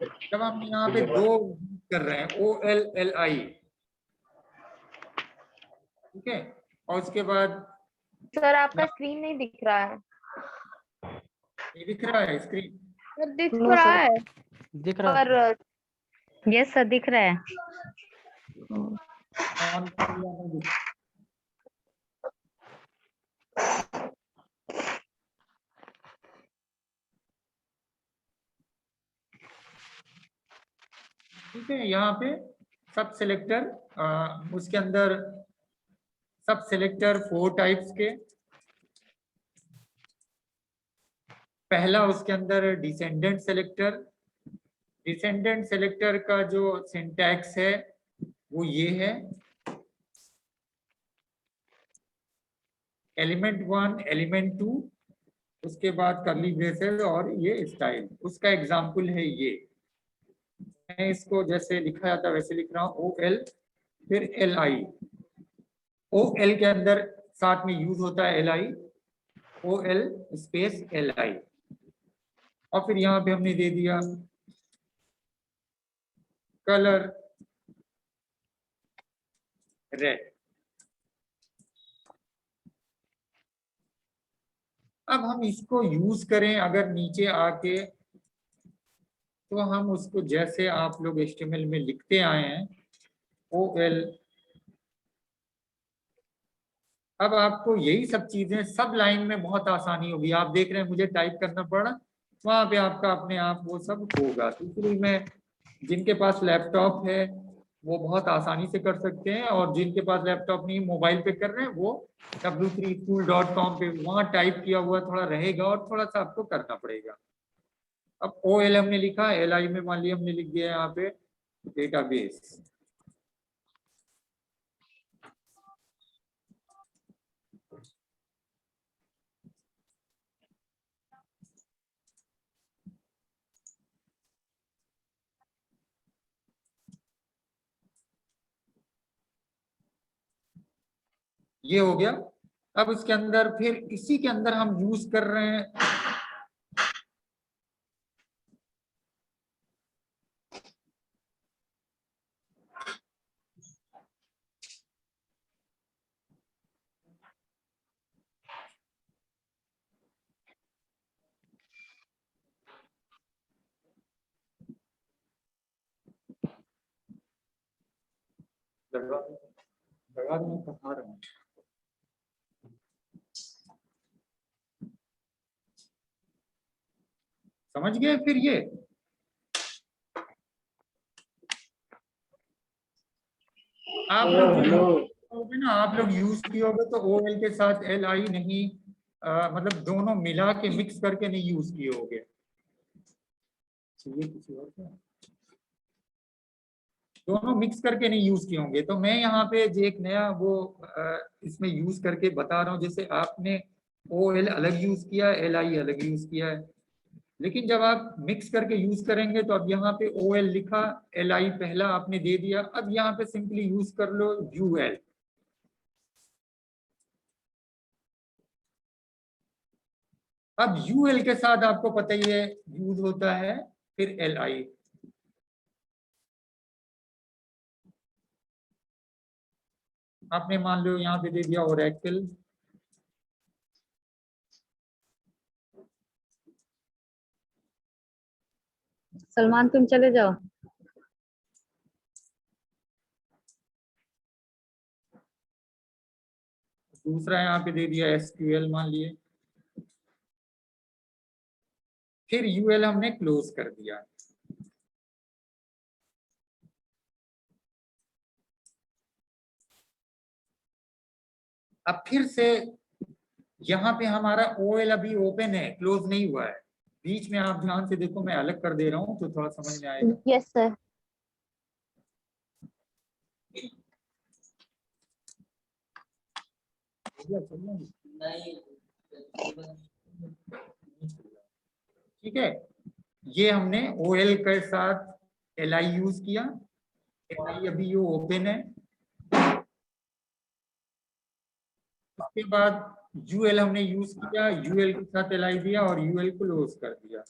जब हम यहाँ पे दो कर रहे हैं OLLI, ठीक है, और उसके बाद सर आपका स्क्रीन नहीं दिख रहा है। ये दिख रहा है स्क्रीन? सर दिख नो रहा सर, है दिख रहा है। पर यस सर दिख रहा है। ऑन कर लिया नहीं दिख- ठीक है, यहाँ पे सब सिलेक्टर, उसके अंदर सब सिलेक्टर 4 टाइप्स के। पहला उसके अंदर डिसेंडेंट सेलेक्टर। डिसेंडेंट सेलेक्टर का जो सिंटैक्स है वो ये है, एलिमेंट 1 एलिमेंट 2, उसके बाद करली ब्रेसेस और ये स्टाइल। उसका एग्जांपल है ये, मैं इसको जैसे लिखा जाता है वैसे लिख रहा हूँ, OL फिर LI। OL के अंदर साथ में यूज होता है LI, OL स्पेस LI, और फिर यहाँ पे हमने दे दिया कलर रेड। अब हम इसको यूज करें अगर नीचे आके, तो हम उसको जैसे आप लोग HTML में लिखते आए हैं OL, अब आपको यही सब चीजें सब लाइन में बहुत आसानी होगी। आप देख रहे हैं मुझे टाइप करना पड़ा, वहां पे आपका अपने आप वो सब होगा। तो इसलिए मैं, जिनके पास लैपटॉप है वो बहुत आसानी से कर सकते हैं, और जिनके पास लैपटॉप नहीं मोबाइल पे कर रहे हैं वो w3school.com पे वहां टाइप किया हुआ थोड़ा रहेगा और थोड़ा सा आपको करना पड़ेगा। अब OL हमने लिखा, LI में मान लिया हमने लिख दिया यहाँ पे डेटाबेस। ये हो गया। अब इसके अंदर फिर इसी के अंदर हम यूज कर रहे हैं लगा में कहा रहा हूं। समझ गए? फिर ये आप लोग ना, आप लोग यूज किए होगे तो OL के साथ LI नहीं, मतलब दोनों मिला के मिक्स करके नहीं यूज किए होगे। चाहिए किसी और को? दोनों मिक्स करके नहीं यूज किए होंगे। तो मैं यहाँ पे जो एक नया वो इसमें यूज करके बता रहा हूँ, जैसे आपने OL अलग यूज किया है, LI अलग यूज किया है, लेकिन जब आप मिक्स करके यूज करेंगे तो अब यहाँ पे OL लिखा, LI पहला आपने दे दिया, अब यहाँ पे सिंपली यूज कर लो UL। अब UL के साथ आपको पता ही है यूज होता है फिर LI। आपने मान लो यहाँ पे दे दिया ओरेकल, सलमान तुम चले जाओ। दूसरा यहाँ पे दे दिया SQL मान लिए, फिर UL हमने क्लोज कर दिया। अब फिर से यहाँ पे हमारा OL अभी ओपन है, क्लोज नहीं हुआ है। बीच में आप ध्यान से देखो, मैं अलग कर दे रहा हूँ तो थोड़ा समझ में आएगा। Yes sir. ठीक है, ये हमने OL के साथ LI यूज किया, LI अभी ये ओपन है। उसके बाद UL हमने यूज किया, UL के साथ LI दिया और UL क्लोज कर दिया।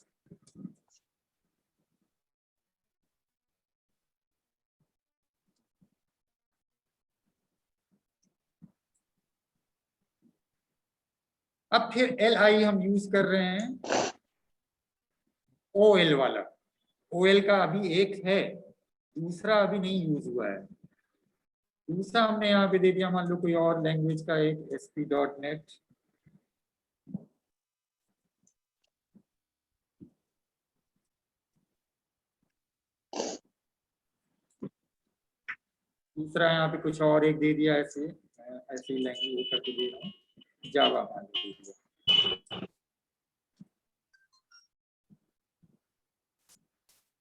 अब फिर LI हम यूज कर रहे हैं OL वाला। OL का अभी एक है, दूसरा अभी नहीं यूज हुआ है। दूसरा हमने यहाँ पे दे दिया, मान लो कोई और लैंग्वेज का एक ASP.NET। दूसरा यहाँ पे कुछ और एक दे दिया, ऐसे ऐसी लैंग्वेज करके दे रहा हूँ, जावा मान लो दे दिया।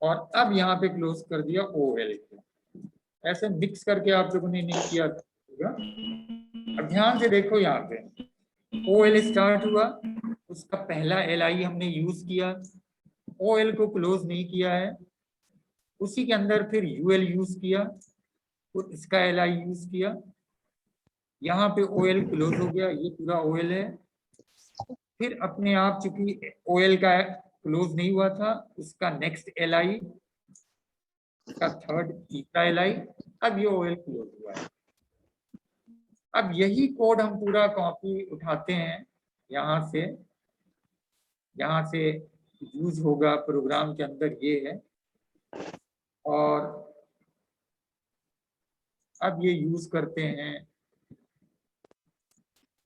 और अब यहाँ पे क्लोज कर दिया OL को। ऐसे मिक्स करके आप लोगों ने नहीं किया होगा। अब ध्यान से देखो, यहाँ पे OL स्टार्ट हुआ, उसका पहला LI हमने यूज किया, OL को क्लोज नहीं किया है, उसी के अंदर फिर UL यूज किया, तो इसका LI यूज किया, यहाँ पे OL क्लोज हो गया, ये पूरा OL है। फिर अपने आप चूंकि OL का क्लोज नहीं हुआ था, उसका नेक्स्ट LI, उसका थर्ड तीसरा LI, अब ये OL क्लोज हुआ है। अब यही कोड हम पूरा कॉपी उठाते हैं यहाँ से यूज होगा प्रोग्राम के अंदर, ये है। और अब ये यूज करते हैं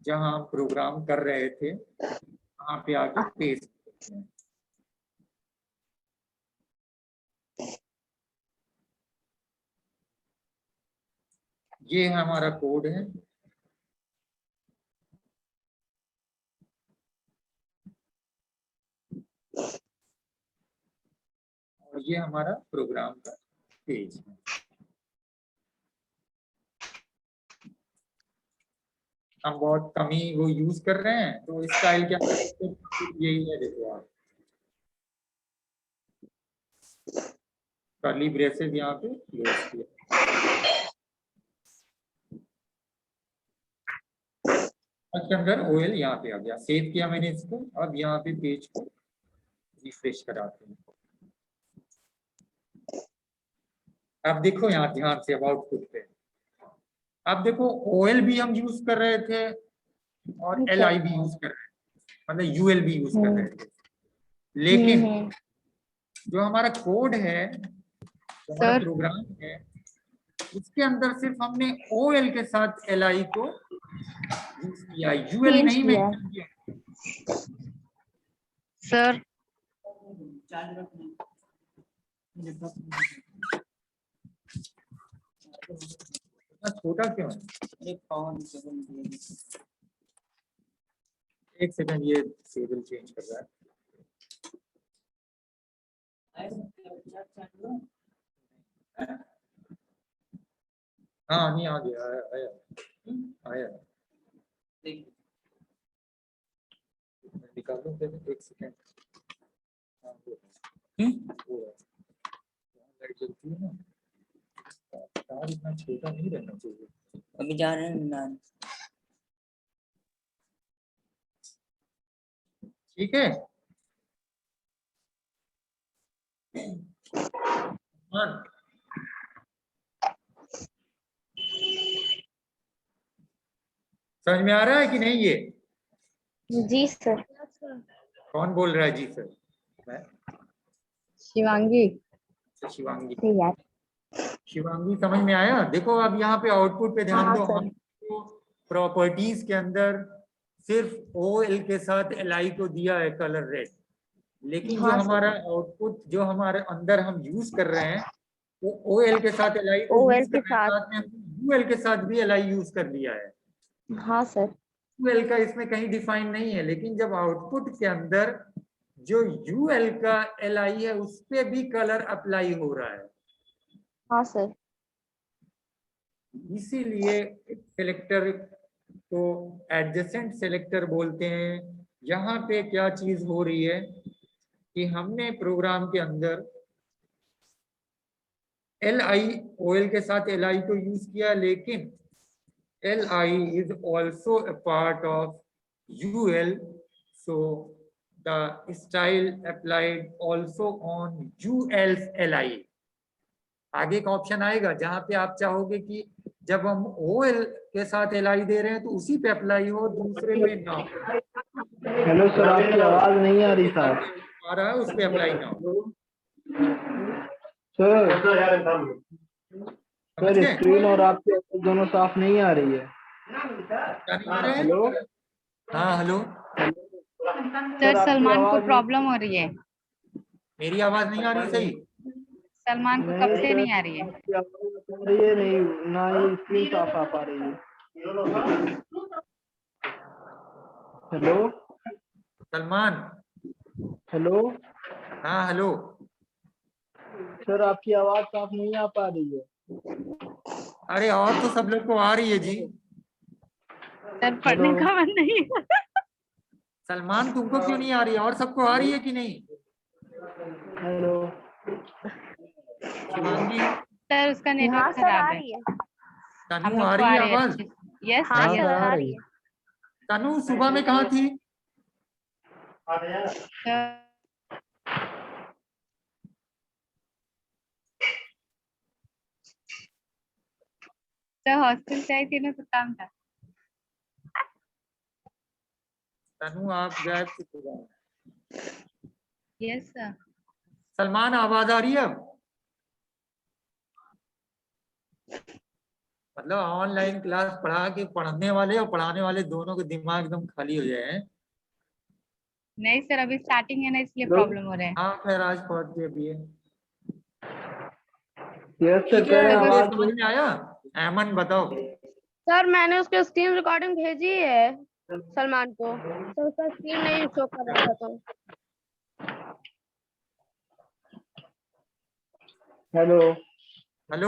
जहां हम प्रोग्राम कर रहे थे, वहां पे आके पेस्ट करते हैं। ये हमारा कोड है। और ये हमारा प्रोग्राम का पेज है। हम बहुत कम ही वो यूज कर रहे हैं, तो स्टाइल के अंदर यही है। देखो आप, कर्ली ब्रेसेस यहाँ पे यूज किया, उसके अंदर OL यहाँ पे आ गया। सेव किया मैंने इसको। अब यहाँ पे पेज को रिफ्रेश कराते हैं। अब देखो यहाँ ध्यान से, अब आउटपुट पे अब देखो, OL भी हम यूज कर रहे थे और LI भी यूज कर रहे थे, मतलब UL भी यूज कर रहे थे। लेकिन जो हमारा कोड है, जो हमारा प्रोग्राम है, उसके अंदर सिर्फ हमने OL के साथ LI को यूज किया, UL नहीं मेंशन किया। सर छोटा क्यों है? एक सेकंड, ये टेबल चेंज कर रहा है। हाँ नहीं, आ गया, आया निकाल दो, एक सेकंड। लाइट जलती है ना, तार इतना छोटा नहीं रहना चाहिए। अभी जा रहे हैं ना। ठीक है। हाँ, समझ में आ रहा है कि नहीं? ये जी सर। कौन बोल रहा है जी सर? मैं शिवांगी। शिवांगी। यार शिवांगी, समझ में आया? देखो अब यहाँ पे आउटपुट पे ध्यान हाँ, दो। सर। हम प्रॉपर्टीज के अंदर सिर्फ OL के साथ LI को दिया है कलर रेड, लेकिन जो हाँ, सर। हमारा आउटपुट, जो हमारे अंदर हम यूज कर रहे हैं, वो OL के साथ LI को OL यूज के कर रहे हैं, साथ में हमने UL के साथ भी LI यूज कर लिया है। हाँ सर। UL का इसमें कहीं डिफाइन नहीं है, लेकिन जब आउटपुट के अंदर जो UL का LI है, उस पे भी कलर अप्लाई हो रहा है। हाँ सर। इसीलिए सिलेक्टर को एडजेसेंट सिलेक्टर बोलते हैं। यहाँ पे क्या चीज हो रही है कि हमने प्रोग्राम के अंदर LI, OL के साथ LI को यूज किया, लेकिन LI is also a part of UL, so the style applied also on UL's LI. आगे का ऑप्शन आएगा जहां पे आप चाहोगे कि जब हम ओ एल के साथ एल आई दे रहे हैं तो उसी पे अप्लाई हो, दूसरे पे ना हो। हेलो सर, आपकी आवाज नहीं आ रही साहब। आ रहा है उस पे अप्लाई ना हो। सर समझ सर गए? स्क्रीन और आपकी आवाज दोनों साफ नहीं आ रही है। क्या नहीं आ रहा है? हेलो हाँ हेलो, सर आपकी सलमान को आवाज प्रॉब्लम हो रही है। मेरी आवाज नहीं आ रही सही? सलमान को नहीं कब से सर, नहीं आ रही है। आपकी आवाज आ रही है नहीं, ना ही स्क्रीन साफ आ पा रही है। हेलो सलमान, हेलो हाँ हेलो, सर, आपकी आवाज साफ नहीं आ पा रही है। अरे और तो सब लोग को आ रही है जी। सर पढ़ने हेलो का मन नहीं है। सलमान तुमको क्यों नहीं आ रही है? और सबको आ रही है कि नहीं? हेलो शिवांगी, सर उसका हाँ नेटवर्क सर खराब आ है। रही है। हम तनु लोग आ को रही आ है रही है आवाज? अच्छे से। यस हाँ यस सर आ रही है। तनु सुबह में कहाँ थी? सर। सर हॉस्टल से आई थी ना तो काम था। तनु आप गायब से सुबह। Yes sir. सलमान आवाज आ रही है अब? मतलब ऑनलाइन क्लास पढ़ा के पढ़ने वाले और पढ़ाने वाले दोनों के दिमाग एकदम खाली हो जाए हैं। नहीं सर अभी स्टार्टिंग है ना इसलिए प्रॉब्लम हो रहा है। हाँ खैर आज पहुंच गए अभी है। यस सर, ठीक कह रहे है, हैं ये आवाज समझ नहीं। में आया। अमन बताओ। सर मैंने उसके स्क्रीन रिकॉर्डिंग भेजी है सलमान को, तो उसका स्क्रीन नहीं शो कर रहा था तो। हेलो हेलो,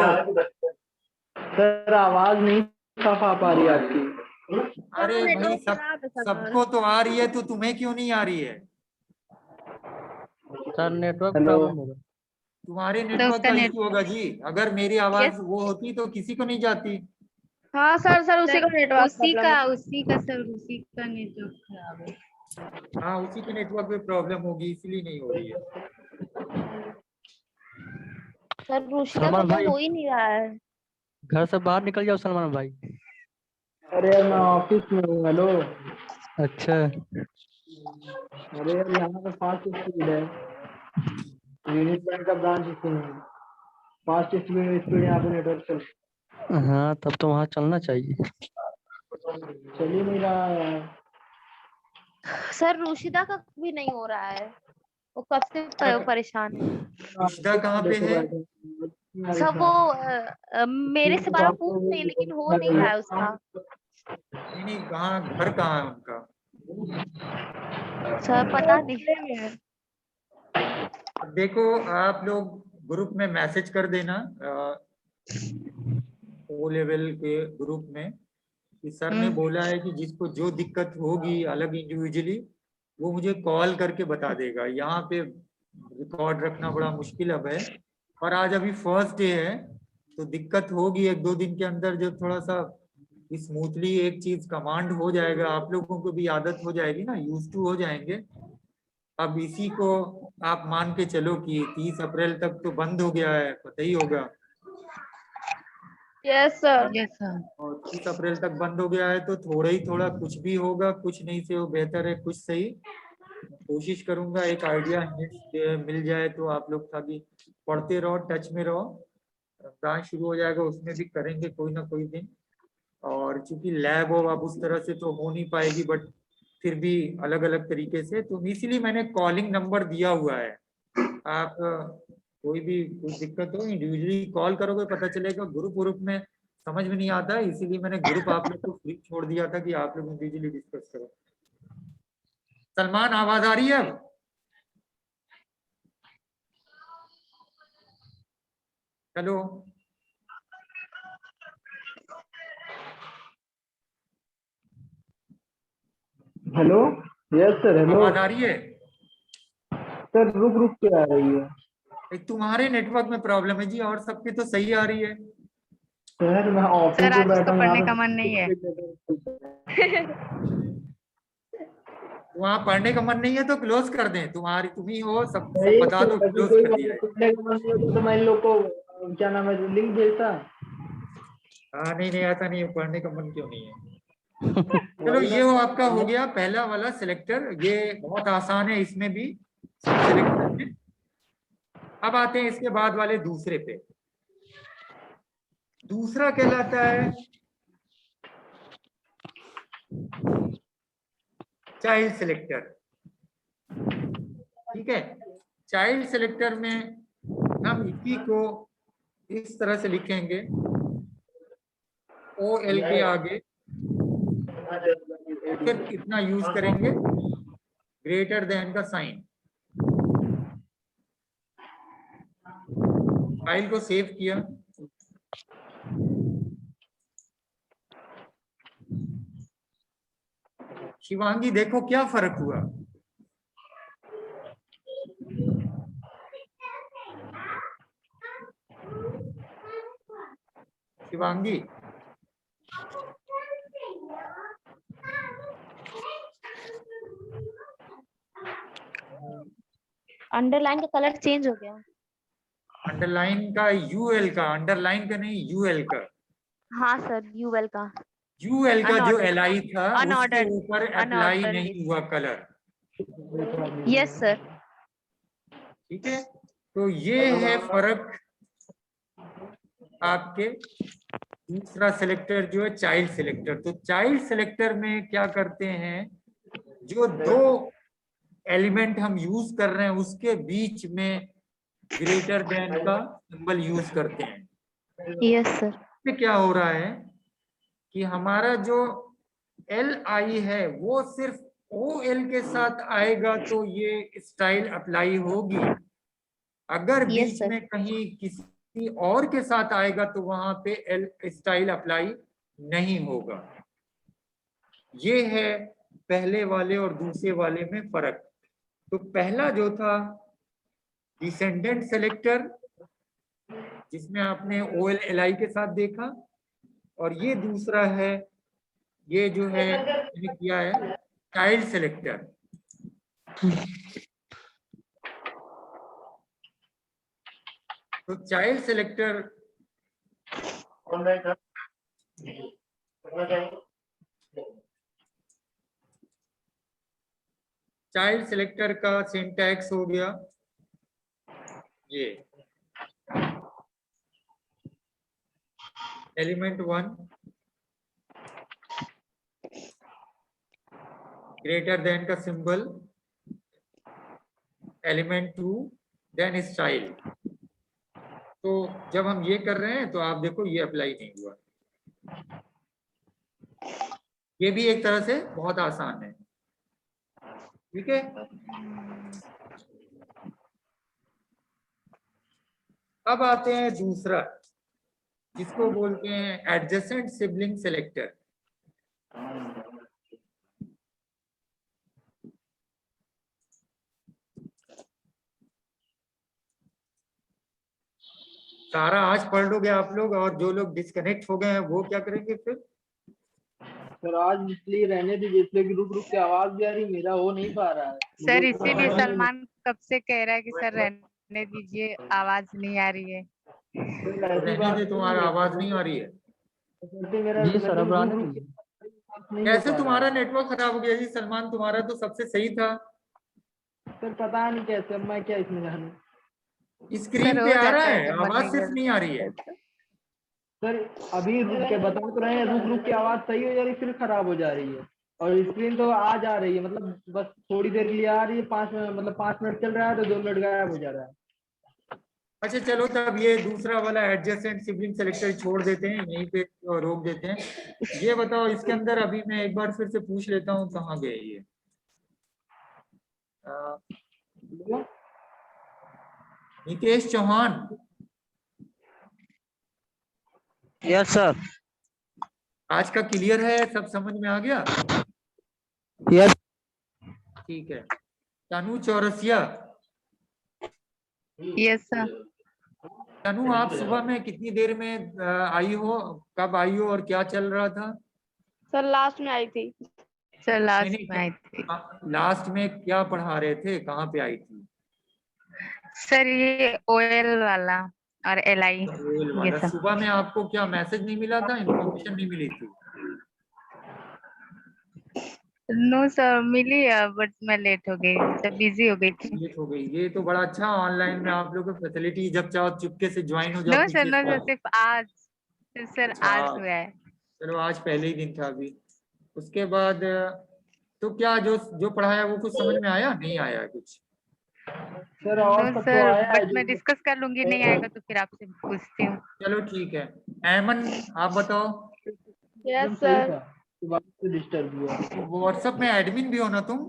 सर, आवाज नहीं साफ आ पा रही है आपकी। अरे भाई नेटवर्क सब खराब है सर। सबको तो आ रही है तो तुम्हें क्यों नहीं आ रही है? सर नेटवर्क हेलो प्रॉब्लम होगा। तुम्हारे तो नेटवर्क उसका का नेट इश्यू होगा जी। अगर मेरी यस आवाज वो होती तो किसी को नहीं जाती। हाँ सर, सर उसी सर का नेटवर्क उसी प्रॉब्लम का है। उसी का सर उसी का नेटवर्क खराब है। हाँ उसी के नेटवर्क में प्रॉब्लम होगी इसलिए नहीं हो रही है। सर रुशिदा का सलमान तो भाई हो ही नहीं रहा है। घर से बाहर निकल जाओ सलमान भाई। अरे यार, मैं ऑफिस में हूँ। हेलो अच्छा। अरे यार, यहाँ पे फास्ट स्पीड है। यूनिट बैंक का ब्रांच इसी में है। फास्ट स्पीड स्पीड यहाँ पे नेटवर्क हाँ तब तो वहाँ चलना चाहिए। चल ही नहीं रहा है यार। सर रुशिदा का भी नहीं हो रहा है, वो कब से परेशान है। रुशिदा कहाँ पे है? सब वो मेरे से बार बार पूछ रही है लेकिन हो नहीं रहा है उसका। नहीं नहीं, कहाँ घर कहाँ है उनका? सर पता नहीं। अब देखो आप लोग ग्रुप में मैसेज कर देना ओ लेवल के ग्रुप में कि सर ने बोला है कि जिसको जो दिक्कत होगी अलग इंडिविजुअली वो मुझे कॉल करके बता देगा। यहाँ पे रिकॉर्ड रखना बड़ा मुश्किल अब है, और आज अभी फर्स्ट डे है तो दिक्कत होगी। एक दो दिन के अंदर जब थोड़ा सा स्मूथली एक चीज कमांड हो जाएगा, आप लोगों को भी आदत हो जाएगी ना, यूज टू हो जाएंगे। अब इसी को आप मान के चलो कि 30 अप्रैल तक तो बंद हो गया है, पता ही होगा। Yes sir. Yes sir. और 30 अप्रैल तक बंद हो गया है तो थोड़ा ही थोड़ा कुछ भी होगा, कुछ नहीं से वो बेहतर है कुछ सही। कोशिश करूंगा एक आइडिया मिल जाए तो आप लोग खाली पढ़ते रहो, टच में रहो। ब्रांच शुरू हो जाएगा उसमें भी करेंगे कोई ना कोई दिन। और चूंकि लैब हो अब उस तरह से तो हो नहीं पाएगी, बट फिर भी अलग अलग तरीके से, तो इसीलिए मैंने कॉलिंग नंबर दिया हुआ है। आप कोई भी कुछ दिक्कत हो इंडिविजुअली कॉल करोगे, पता चलेगा। ग्रुप ग्रुप में समझ में नहीं आता है, इसीलिए मैंने ग्रुप आप लोग को फ्री छोड़ दिया था कि आप लोग इंडिविजुअली डिस्कस करो। सलमान आवाज आ रही है अब? Hello hello yes sir. Hello आवाज आ रही है? सर, रुक रुक के आ रही है। एक तुम्हारे नेटवर्क में प्रॉब्लम है जी, और सबके तो सही आ रही है। सर मैं ऑफिस सर में आज बैठा उसका हूँ, यहाँ पढ़ने का पे मन नहीं है। वहाँ पढ़ने का मन नहीं है तो क्लोज कर दें। तुम्हारी तुम ही हो, सब नहीं बता सर, दो ऐसी क्लोज कोई कर बात दिया नहीं। है। पढ़ने का मन नहीं होता तो मैं इन लोग को क्या नाम है, लिंक भेजता। हाँ नहीं नहीं, ऐसा नहीं है, पढ़ने का मन क्यों नहीं है। चलो ये वो आपका हो गया पहला वाला सिलेक्टर, ये बहुत आसान है, इसमें भी सब सिलेक्ट करके। अब आते हैं इसके बाद वाले दूसरे पे। दूसरा कहलाता है चाइल्ड सिलेक्टर। ठीक है, चाइल्ड सिलेक्टर में हम इसी को इस तरह से लिखेंगे, ओ एल के आगे फिर इतना यूज करेंगे, ग्रेटर देन का साइन। फाइल को सेव किया, शिवांगी देखो क्या फर्क हुआ। शिवांगी अंडरलाइन का कलर चेंज हो गया। अंडरलाइन का यूएल का, अंडरलाइन का नहीं यूएल का। हाँ सर, यूएल का। यूएल का जो Unordered. एलआई था उसके Unordered. ऊपर अप्लाई Unordered नहीं list. हुआ कलर। Yes sir. ठीक है, तो ये है फर्क आपके दूसरा सिलेक्टर जो है चाइल्ड सिलेक्टर। तो चाइल्ड सिलेक्टर में क्या करते हैं, जो दो एलिमेंट हम यूज कर रहे हैं उसके बीच में ग्रेटर देन का सिंबल यूज करते हैं। Yes sir. इससे क्या हो रहा है कि हमारा जो एल आई है वो सिर्फ ओ एल के साथ आएगा तो ये स्टाइल अप्लाई होगी। अगर Yes, बीच sir. में कहीं किसी और के साथ आएगा तो वहां पे एल स्टाइल अप्लाई नहीं होगा। ये है पहले वाले और दूसरे वाले में फर्क। तो पहला जो था डिसेंडेंट सेलेक्टर, जिसमें आपने ओ एल एल आई के साथ देखा, और ये दूसरा है, ये जो है मैंने किया है चाइल्ड सेलेक्टर। तो चाइल्ड सिलेक्टर चाइल्ड सिलेक्टर का सिंटैक्स हो गया ये, एलिमेंट 1 ग्रेटर देन का सिंबल, एलिमेंट 2 देन स्टाइल। तो जब हम ये कर रहे हैं तो आप देखो ये अप्लाई नहीं हुआ। ये भी एक तरह से बहुत आसान है। ठीक है, अब आते हैं दूसरा, जिसको बोलते हैं एडजेसेंट सिबलिंग सिलेक्टर। सारा आज पढ़ लोगे आप लोग, और जो लोग डिस्कनेक्ट हो गए हैं वो क्या करेंगे फिर? सर आज इसलिए रहने दीजिए, इसलिए कि रुक रुक के आवाज भी आ रही, मेरा हो नहीं पा रहा है। सर इसीलिए सलमान कब से कह रहा है कि सर रहने दीजिए, आवाज नहीं आ रही है। रहने दे, तुम्हारा आवाज नहीं आ रही है। जी सर, अब आने दीजिए। कैसे तुम्हारा नेटवर्क खराब हो गया जी सलमान? तुम्हारा तो सबसे सही था। सर पता नहीं कैसे, अब मैं क्या इसमें जानूं। स्क्रीन सर, पे हो आ रहा जाता है है, जब मन आवाज नहीं सिर्फ नहीं आ रही है। सर अभी रुक के बता तो रहे हैं, रुक रुक के आवाज सही हो जा रही, फिर खराब हो जा रही है। और स्क्रीन तो आ जा रही है, मतलब बस थोड़ी देर के लिए आ रही है, 5 मिनट चल रहा है तो 2 मिनट गायब हो जा रहा है। अच्छा चलो, तब ये दूसरा वाला एडजेसेंट सिबलिंग सेलेक्टर छोड़ देते हैं, यहीं पे रोक देते हैं। ये बताओ इसके अंदर अभी मैं एक बार फिर से पूछ लेता हूँ, कहाँ गए ये? Nitesh Chauhan, yes sir. आज का क्लियर है, सब समझ में आ गया? यस। ठीक है। तनु चौरसिया, यस सर। तनु आप सुबह में कितनी देर में आई हो, कब आई हो और क्या चल रहा था? सर लास्ट में आई थी। सर लास्ट नहीं, में आई थी। लास्ट में क्या पढ़ा रहे थे, कहाँ पे आई थी? सर ये ओएल वाला और LI रोल ये वाला। सब। सुबह में आपको क्या मैसेज नहीं मिला था, इन्फॉर्मेशन नहीं मिली थी? नो सर, मिली है बट मैं लेट हो गई, जब बिजी हो गई थी। लेट हो गई। ये तो बड़ा अच्छा ऑनलाइन में आप लोगों को फैसिलिटी, जब चाहो चुपके से ज्वाइन हो जाओ नो सर, पीछे नो से। सर, सिर्फ आज, सर अच्छा, आज हुआ है। चलो आज पहले ही दिन था अभी। उसके बाद तो क्या जो जो पढ़ाया वो कुछ समझ में आया, नहीं आया कुछ? सर और नो सब तो सर, आया है बट मैं जो डिस्कस कर लूंगी, नहीं आएगा तो फिर आपसे पूछती हूँ। चलो ठीक है। ऐमन आप बताओ। एकदम यस सही सर। था, सुबह से डिस्टर्ब हुआ। व्हाट्सएप में एडमिन भी हो ना तुम?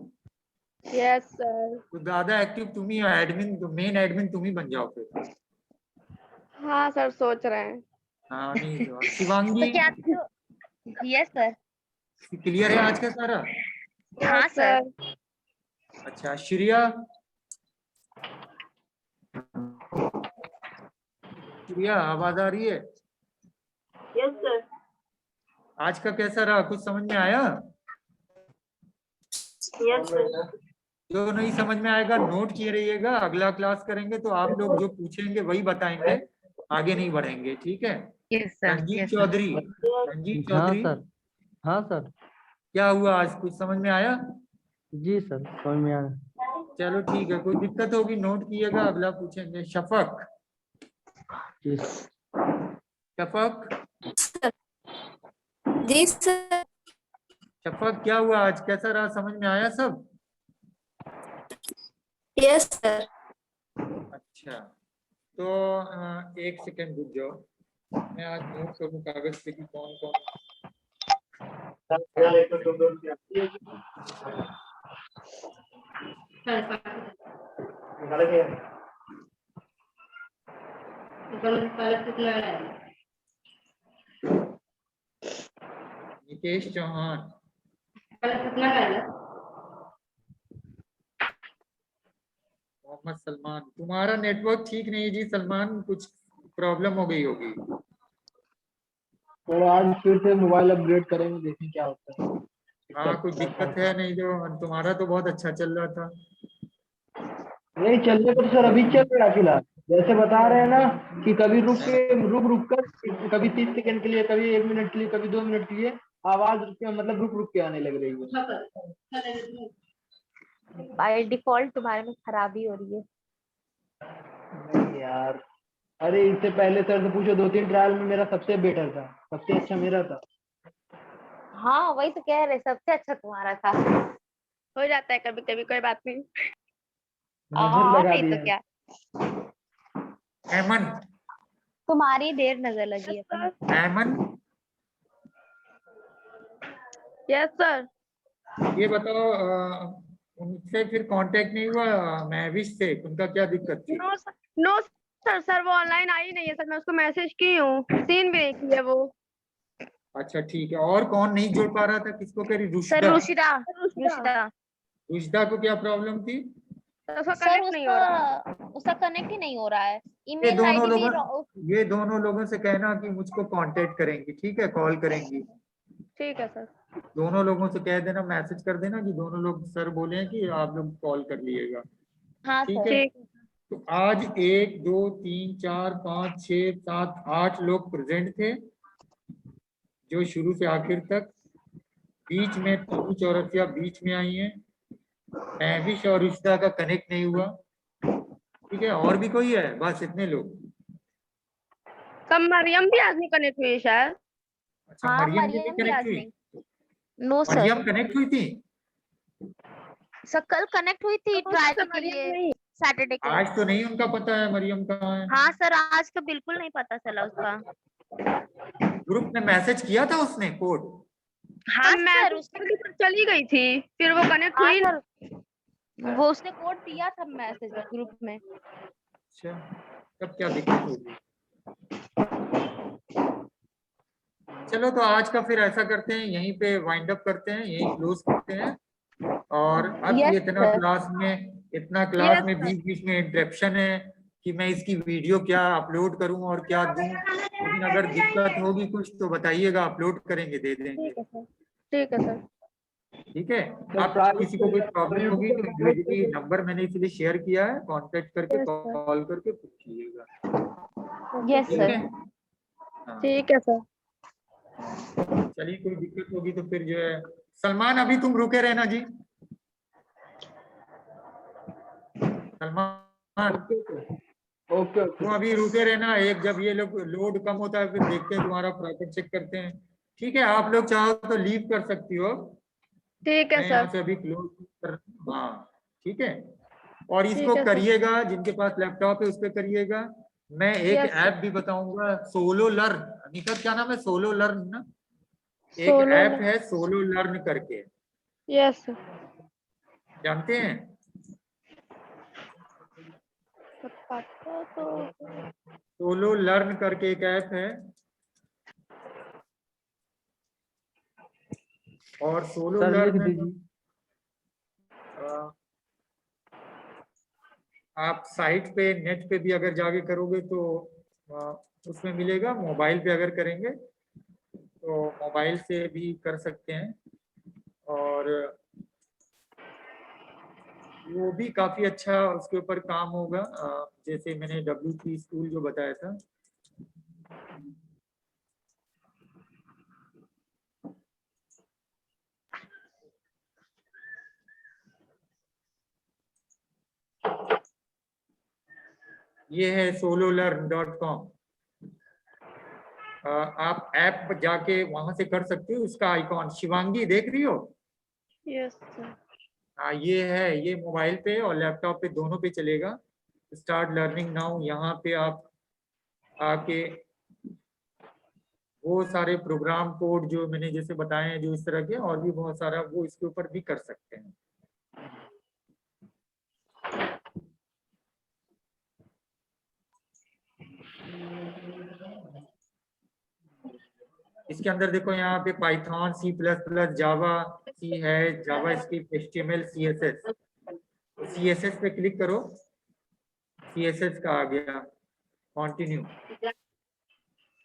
Yes sir. तो ज्यादा एक्टिव तुम ही हो, एडमिन तो मेन एडमिन तुम ही बन जाओ फिर। हाँ सर, सोच रहे हैं। हाँ नहीं तो शिवांगी, यस सर। क्लियर है आज का सारा? हाँ यस सर। अच्छा श्रिया, श्रिया आवाज आ रही है? Yes sir. आज का कैसा रहा, कुछ समझ में आया? Yes sir. जो नहीं समझ में आएगा नोट किए रहिएगा, अगला क्लास करेंगे तो आप लोग जो पूछेंगे वही बताएंगे, आगे नहीं बढ़ेंगे, ठीक है? Yes sir, Ranjeet yes sir. Chaudhary, Ranjeet हाँ चौधरी सर। हाँ सर। क्या हुआ आज, कुछ समझ में आया? जी सर, समझ में आया। चलो ठीक है, कोई दिक्कत होगी नोट किएगा, अगला पूछेंगे। शफक, जी शफक, जी सर। शफक क्या हुआ आज, कैसा रहा, समझ में आया सब? Yes sir. अच्छा, तो एक सेकंड रुक जाओ, मैं आज नोट करूँ कागज पे कि कौन कौन। निकेश चौहान, मोहम्मद सलमान। तुम्हारा नेटवर्क ठीक नहीं है जी सलमान, कुछ प्रॉब्लम हो गई होगी। और आज फिर से मोबाइल अपग्रेड करेंगे, देखें क्या होता है। हाँ कुछ दिक्कत है नहीं, जो तुम्हारा तो बहुत अच्छा चल रहा था। नहीं चलने पर सर अभी चल रहा है फिलहाल, जैसे बता रहे हैं ना कि कभी रुक कर, कभी 30 सेकंड के लिए, कभी 1 मिनट के लिए, कभी 2 मिनट के लिए आवाज मतलब रुक रुक के आने लग रही है। बाय डिफॉल्ट तुम्हारे में खराबी हो रही है। नहीं यार, अरे इससे पहले सर से पूछो, 2-3 ट्रायल में मेरा सबसे बेटर था, सबसे अच्छा मेरा था। हाँ वही तो कह रहे, सबसे अच्छा तुम्हारा था। हो जाता है कभी कभी, कोई बात नहीं। नजर और लगा नहीं तो दिया। क्या, ऐमन, तुम्हारी देर नजर लगी है अपनी। Ayman yes sir. ये बताओ, उनसे फिर कांटेक्ट नहीं हुआ महविश से, उनका क्या दिक्कत थी? No sir, no sir, sir वो ऑनलाइन आई नहीं है सर, मैं उसको मैसेज की हूँ, सीन भी नहीं की है वो। अच्छा ठीक है, और कौन नहीं जोड़ पा रहा था, किसको कह रही? सर रुशिदा, रुशिदा। रुशिदा रुशिदा को क्या प्रॉब्लम थी? तो उसका सर कनेक्ट नहीं हो रहा। उसका कनेक्ट ही नहीं हो रहा है। ये ईमेल दोनों आईडी भी लोगों ये दोनों लोगों से कहना कि मुझको कांटेक्ट करेंगी, ठीक है, कॉल करेंगी। ठीक है सर। दोनों लोगों से कह देना, मैसेज कर देना कि दोनों लोग सर बोले हैं कि आप लोग कॉल कर लिएगा, हाँ ठीक सर। है? ठीक। तो आज 1 2 3 4 5 6 7 8 लोग प्रेजेंट थे, जो शुरू से आखिर तक। बीच में तनु चौरसिया बीच में आई है, महविश और रुशिदा का कनेक्ट नहीं हुआ, ठीक है? और भी कोई है? बस इतने लोग। सब मरियम भी आज नहीं कनेक्ट हुई शायद। अच्छा हाँ मरियम की भी मरियम भी कनेक्ट आज हुई? नहीं। No sir. मरियम कनेक्ट हुई थी? सर कल कनेक्ट हुई थी ट्रायल के मरियम लिए, नहीं। सैटरडे को। आज तो नहीं उनका पता है मरियम कहाँ है। हाँ सर, आज का बिल्कुल नहीं पता चला उसका। ग्रुप में मैसेज किया था उसने कोड? हाँ मैं सर उसने, चली गई थी, फिर वो कनेक्ट हाँ हुई। सर वो उसने कोड दिया था मैसेज ग्रुप में। अच्छा, तब क्या दिक्कत होगी? चलो तो आज का फिर ऐसा करते हैं, यहीं पे वाइंड अप करते हैं, यहीं क्लोज करते हैं। और अब यस ये सर। इतना क्लास यस में सर। बीच बीच में इंटरप्शन है कि मैं इसकी वीडियो क्या अपलोड करूं और क्या दूं। लेकिन अगर दिक्कत होगी कुछ तो बताइएगा, अपलोड करेंगे, दे देंगे, ठीक है सर। ठीक है सर। ठीक है? सर आप किसी को कोई प्रॉब्लम होगी तो इंडिविजुअली नंबर मैंने इसलिए शेयर किया है, कांटेक्ट करके यस सर। कॉल करके पूछिएगा। यस ठीक सर। है हाँ, ठीक है सर। चलिए कोई दिक्कत होगी तो फिर जो है सलमान अभी तुम रुके रहना जी। सलमान ओके तुम अभी रुके रहना, एक जब ये लोग लोड कम होता है फिर देखते हैं तुम्हारा प्रॉपर चेक करते हैं। ठीक है आप लोग चाहो तो लीव कर सकती हो, ठीक है मैं यहाँ सर। से अभी क्लोज कर। हाँ ठीक है और ठीक इसको है सर। करिएगा, जिनके पास लैपटॉप है उस पर करिएगा। मैं एक यस सर। ऐप भी बताऊंगा सोलो लर्न, निकट क्या नाम है सोलो लर्न ना, एक सोलो ऐप है सोलो लर्न करके, यस सर। जानते हैं? पता तो सोलो लर्न करके एक ऐप है और सोलो सर लिख लर्न दीजिए। आप साइट पे नेट पे भी अगर जाके करोगे तो उसमें मिलेगा, मोबाइल पे अगर करेंगे तो मोबाइल से भी कर सकते हैं और वो भी काफी अच्छा उसके ऊपर काम होगा। जैसे मैंने W3 स्कूल जो बताया था, ये है sololern.com। आप ऐप पर जाके वहां से कर सकते हो, उसका आइकॉन शिवांगी देख रही हो? Yes sir. हाँ ये है, ये मोबाइल पे और लैपटॉप पे दोनों पे चलेगा। स्टार्ट लर्निंग नाउ, यहाँ पे आप आके वो सारे प्रोग्राम कोड जो मैंने जैसे बताए हैं जो इस तरह के और भी बहुत सारा वो इसके ऊपर भी कर सकते हैं। इसके अंदर देखो यहाँ पे पाइथन, C++, जावा, सी है, JavaScript, HTML, CSS। CSS पे क्लिक करो, CSS का आ गया continue.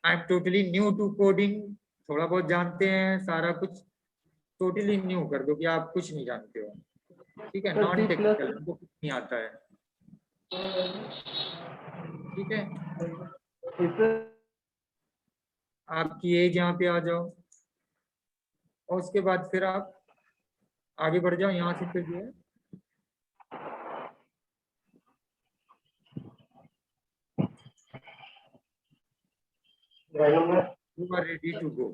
I am totally new to coding, थोड़ा बहुत जानते हैं सारा कुछ, टोटली न्यू कर दो कि आप कुछ नहीं जानते हो। ठीक है सर नॉन C++ टेक्निकल, हमको कुछ नहीं आता है। ठीक है इससे आपकी एज यहाँ पे आ जाओ और उसके बाद फिर आप आगे बढ़ जाओ, यहाँ से फिर जो है you are ready to go.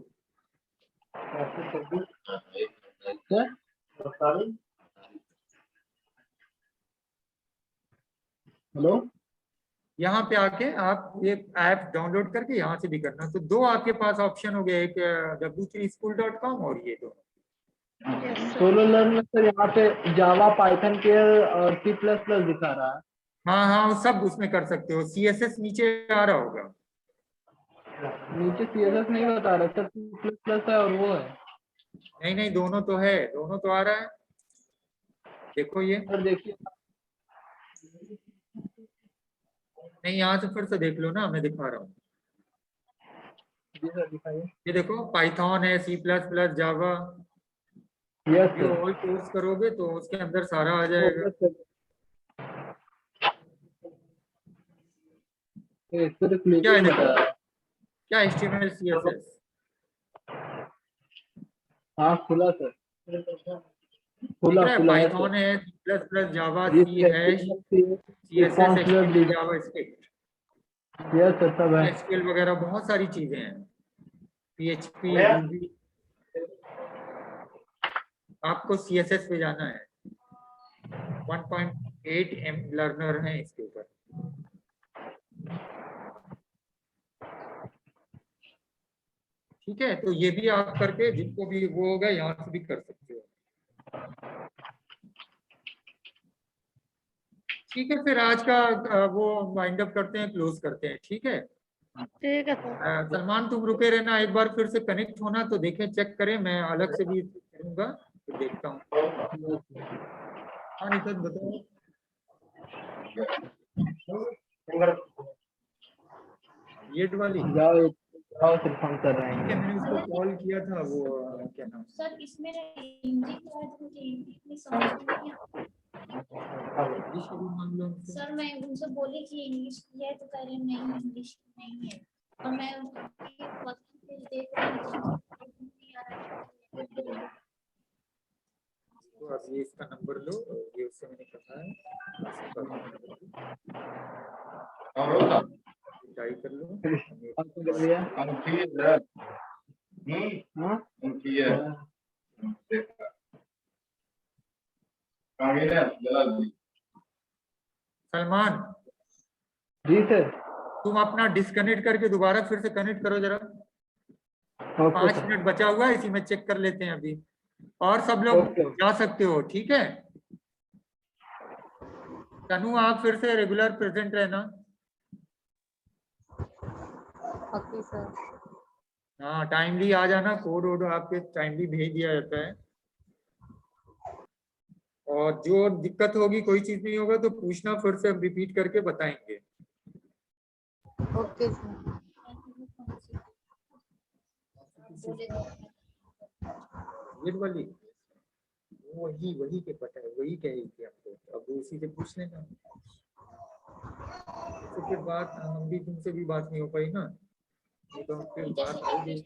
Hello यहाँ पे आके आप ये ऐप डाउनलोड करके यहाँ से भी करना, तो दो आपके पास ऑप्शन हो गए, एक w3school.com और ये दो। सोलो लर्न में सर यहाँ पे जावा, पाइथन के और C++ दिखा रहा है। हाँ हाँ वो सब उसमें कर सकते हो, CSS नीचे आ रहा होगा। नीचे CSS नहीं बता रहा सर, C++ है और वो है। नहीं नहीं दोनों तो है, दोनों तो आ रहा है, देखो ये। सर देखिए नहीं यहाँ से फिर से देख लो ना, मैं दिखा रहा हूँ। जी सर दिखाइए। ये देखो पाइथन है, C++, जावा, यस ये सर। ऑल कोर्स करोगे तो उसके अंदर सारा आ जाएगा। क्या है देखो, क्या HTML CSS, हाँ खुला सर, दिख खुला रहा है? खुला है पाइथन सर। है, C++, Java, G C sir, hash, CSS, HTML, JavaScript, yes sir सब है। SQL वगैरह बहुत सारी चीजें हैं, PHP, Ruby। आपको CSS पे जाना है, 1.8 लर्नर हैं इसके ऊपर। ठीक है तो ये भी आप करके जिनको भी वो होगा यहाँ से भी कर सकते हो। ठीक है फिर आज का वो वाइंड अप करते हैं, क्लोज करते हैं। ठीक है ठीक है सर। सलमान तुम रुके रहना, एक बार फिर से कनेक्ट होना तो देखें, चेक करें, मैं अलग से भी करूंगा तो देखता हूँ। हाँ निकल बताओ। येट वाली जाओ सर फोन कर रहे ठीक है, हैं। मैंने उसको कॉल किया था, वो क्या नाम सर इसमें हिंदी का मुझे हिंदी में समझ नहीं आता। इंग्लिश भी मान लो उनसे। सर मैं उनसे बोली कि इंग्लिश की है तो कह रहे नहीं इंग्लिश नहीं है और मैं उनकी क्वेश्चन देख रही हूँ नहीं आ रहा है। तो अब ये इसका नंबर लो, ये उससे मैंने कहा है ट्राई कर लो। आपको कर दिया हाँ सलमान जी सर तुम अपना डिस्कनेक्ट करके दोबारा फिर से कनेक्ट करो जरा। ओके 5 सर मिनट बचा हुआ है, इसी में चेक कर लेते हैं अभी। और सब लोग ओके। जा सकते हो, ठीक है। तनु आप फिर से रेगुलर प्रेजेंट रहना। Okay sir. हाँ टाइमली आ जाना, कोड वोड आपके टाइमली भेज दिया जाता है। और जो दिक्कत होगी, कोई चीज नहीं होगा तो पूछना, फिर से हम रिपीट करके बताएंगे। Okay sir. ये वाली वही वही के पता है, वही कही थी हमको, अब उसी से पूछ लेना। तो फिर बात हम भी तुमसे भी बात नहीं हो पाई ना, ये तो फिर बात हो गई।